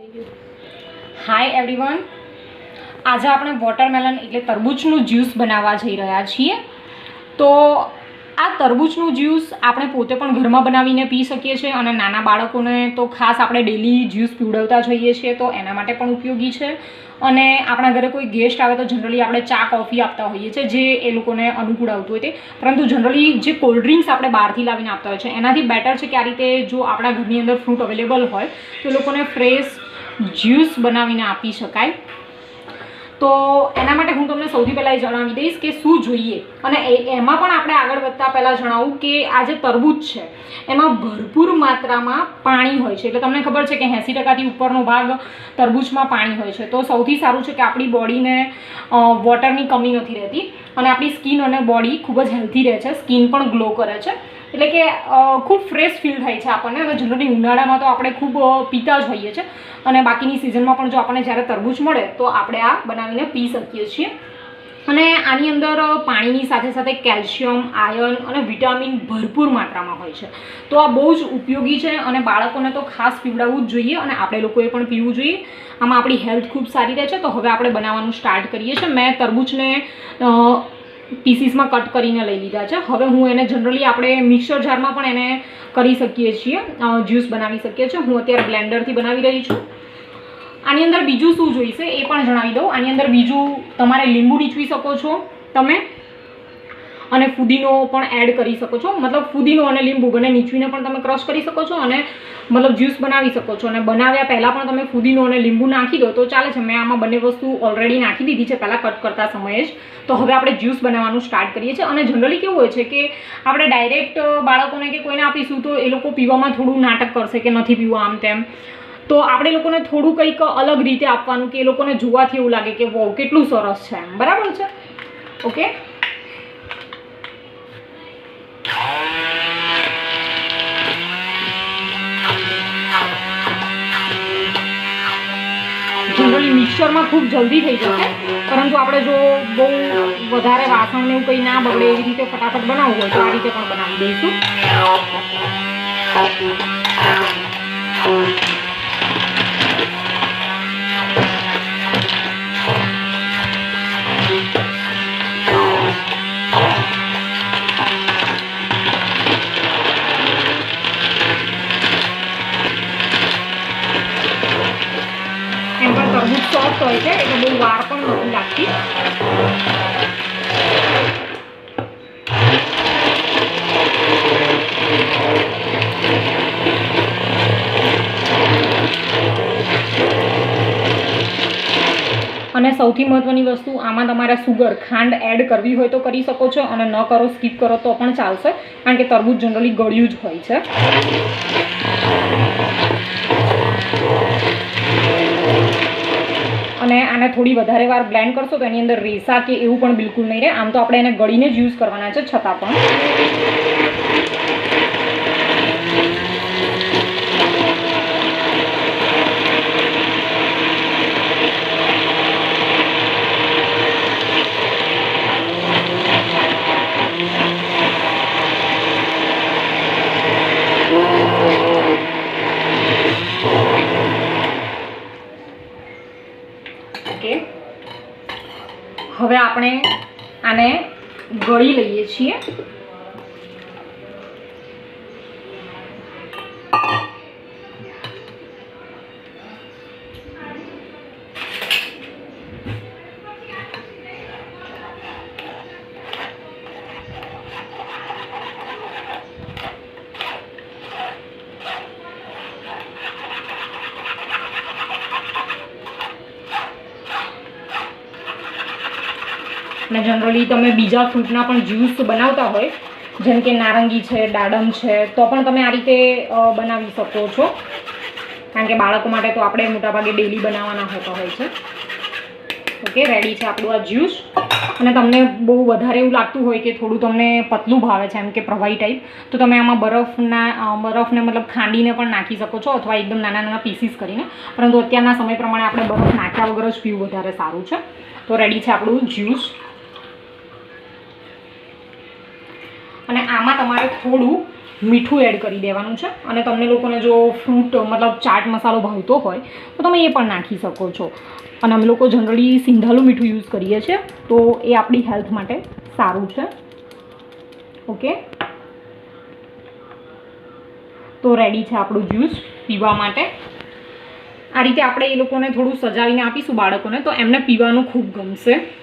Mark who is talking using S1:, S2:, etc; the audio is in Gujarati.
S1: હાય એવરીવન, આજે આપણે વોટરમેલન એટલે તરબૂચનું જ્યુસ બનાવવા જઈ રહ્યા છીએ. તો આ તરબૂચનું જ્યુસ આપણે પોતે પણ ઘરમાં બનાવીને પી શકીએ છીએ અને નાના બાળકોને તો ખાસ આપણે ડેલી જ્યુસ પીવડાવતા જોઈએ છીએ, તો એના માટે પણ ઉપયોગી છે. અને આપણા ઘરે કોઈ ગેસ્ટ આવે તો જનરલી આપણે ચા કોફી આપતા હોઈએ છીએ, જે એ લોકોને અનુકૂળ આવતું હોય તે. પરંતુ જનરલી જે કોલ્ડ ડ્રિંક્સ આપણે બહારથી લાવીને આપતા હોય છે એનાથી બેટર છે કે આ રીતે જો આપણા ઘરની અંદર ફ્રૂટ અવેલેબલ હોય તો એ લોકોને ફ્રેશ જ્યુસ બનાવીને આપી શકાય. તો એના માટે હું તમને સૌથી પહેલાં એ જણાવી દઈશ કે શું જોઈએ. અને એમાં પણ આપણે આગળ વધતા પહેલાં જણાવું કે આ જે તરબૂચ છે એમાં ભરપૂર માત્રામાં પાણી હોય છે. એટલે તમને ખબર છે કે 80% ઉપરનો ભાગ તરબૂચમાં પાણી હોય છે. તો સૌથી સારું છે કે આપણી બોડીને વોટરની કમી નથી રહેતી અને આપણી સ્કિન અને બોડી ખૂબ જ હેલ્ધી રહે છે. સ્કિન પણ ગ્લો કરે છે, એટલે કે ખૂબ ફ્રેશ ફીલ થાય છે આપણને. અને જનરલી ઉનાળામાં તો આપણે ખૂબ પીતા જ હોઈએ છીએ અને બાકીની સિઝનમાં પણ જો આપણને જ્યારે તરબૂચ મળે તો આપણે આ બનાવીને પી શકીએ છીએ. અને આની અંદર પાણીની સાથે સાથે કેલ્શિયમ, આયર્ન અને વિટામિન ભરપૂર માત્રામાં હોય છે. તો આ બહુ જ ઉપયોગી છે અને બાળકોને તો ખાસ પીવડાવવું જ જોઈએ અને આપણે લોકોએ પણ પીવું જોઈએ. આમાં આપણી હેલ્થ ખૂબ સારી રહે છે. તો હવે આપણે બનાવવાનું સ્ટાર્ટ કરીએ છીએ. મેં તરબૂચને પીસીસમાં કટ કરીને લઈ લીધા છે. હવે હું એને જનરલી આપણે મિક્સર જારમાં પણ એને કરી શકીએ છીએ, જ્યુસ બનાવી શકીએ છીએ. હું અત્યારે બ્લેન્ડરથી બનાવી રહી છું. આની અંદર બીજું શું જોઈશે એ પણ જણાવી દઉં. આની અંદર બીજું તમારે લીંબુ નીચવી શકો છો તમે, અને ફુદીનો પણ એડ કરી શકો છો. મતલબ ફુદીનો અને લીંબુ બંને નીચવીને પણ તમે ક્રશ કરી શકો છો અને મતલબ જ્યુસ બનાવી શકો છો. અને બનાવ્યા પહેલાં પણ તમે ફુદીનો અને લીંબુ નાખી દો તો ચાલે છે. મેં આમાં બંને વસ્તુ ઓલરેડી નાખી દીધી છે પહેલાં કટ કરતા સમયે જ. તો હવે આપણે જ્યુસ બનાવવાનું સ્ટાર્ટ કરીએ છીએ. અને જનરલી કેવું હોય છે કે આપણે ડાયરેક્ટ બાળકોને કે કોઈને આપીશું તો એ લોકો પીવામાં થોડું નાટક કરશે કે નથી પીવું આમ તેમ. તો આપણે લોકોને થોડું કંઈક અલગ રીતે આપવાનું કે એ લોકોને જોવાથી એવું લાગે કે વાવ કેટલું સરસ છે એમ. બરાબર છે? ઓકે. જનરલી મિક્સરમાં ખૂબ જલ્દી થઈ જશે, પરંતુ આપણે જો બહુ વધારે વાસણને એવું કંઈ ના બગડે એવી રીતે ફટાફટ બનાવવું હોય તો આ રીતે પણ બનાવી દઈશું. એમ પણ તરબૂચ સોફ્ટ હોય છે એટલે બહુ વાર પણ નથી લાગતી. અને સૌથી મહત્ત્વની વસ્તુ, આમાં તમારે સુગર, ખાંડ એડ કરવી હોય તો કરી શકો છો અને ન કરો, સ્કીપ કરો તો પણ ચાલશે, કારણ કે તરબૂચ જનરલી ગળ્યું જ હોય છે. અને આને થોડી વધારે વાર બ્લેન્ડ કરશો તો એની અંદર રેસા કે એવું પણ બિલકુલ નહીં રહે. આમ તો આપણે એને ગળીને જ યુઝ કરવાના છે છતાં પણ. ઓકે, હવે આપણે આને ગળી લઈએ છીએ. અને જનરલી તમે બીજા ફ્રૂટના પણ જ્યુસ બનાવતા હોય, જેમ કે નારંગી છે, દાડમ છે, તો પણ તમે આ રીતે બનાવી શકો છો, કારણ કે બાળકો માટે તો આપણે મોટાભાગે ડેલી બનાવવાના હોતા હોય છે. ઓકે, રેડી છે આપણું આ જ્યુસ. અને તમને બહુ વધારે એવું લાગતું હોય કે થોડું તમને પતલું ભાવે છે એમ કે પ્રવાહી ટાઈપ, તો તમે આમાં બરફને મતલબ ખાંડીને પણ નાખી શકો છો અથવા એકદમ નાના નાના પીસીસ કરીને. પરંતુ અત્યારના સમય પ્રમાણે આપણે બરફ નાખ્યા વગર જ પીવું વધારે સારું છે. તો રેડી છે આપણું જ્યુસ. અને આમાં તમારે થોડું મીઠું એડ કરી દેવાનું છે. અને તમને લોકોને જો ફ્રૂટ મતલબ ચાટ મસાલો ભાવતો હોય તો તમે એ પણ નાખી શકો છો. અને અમે લોકો જનરલી સિંધાલું મીઠું યુઝ કરીએ છીએ, તો એ આપણી હેલ્થ માટે સારું છે. ઓકે, તો રેડી છે આપણું જ્યુસ પીવા માટે. આ રીતે આપણે એ લોકોને થોડું સજાવીને આપીશું બાળકોને, તો એમને પીવાનું ખૂબ ગમશે.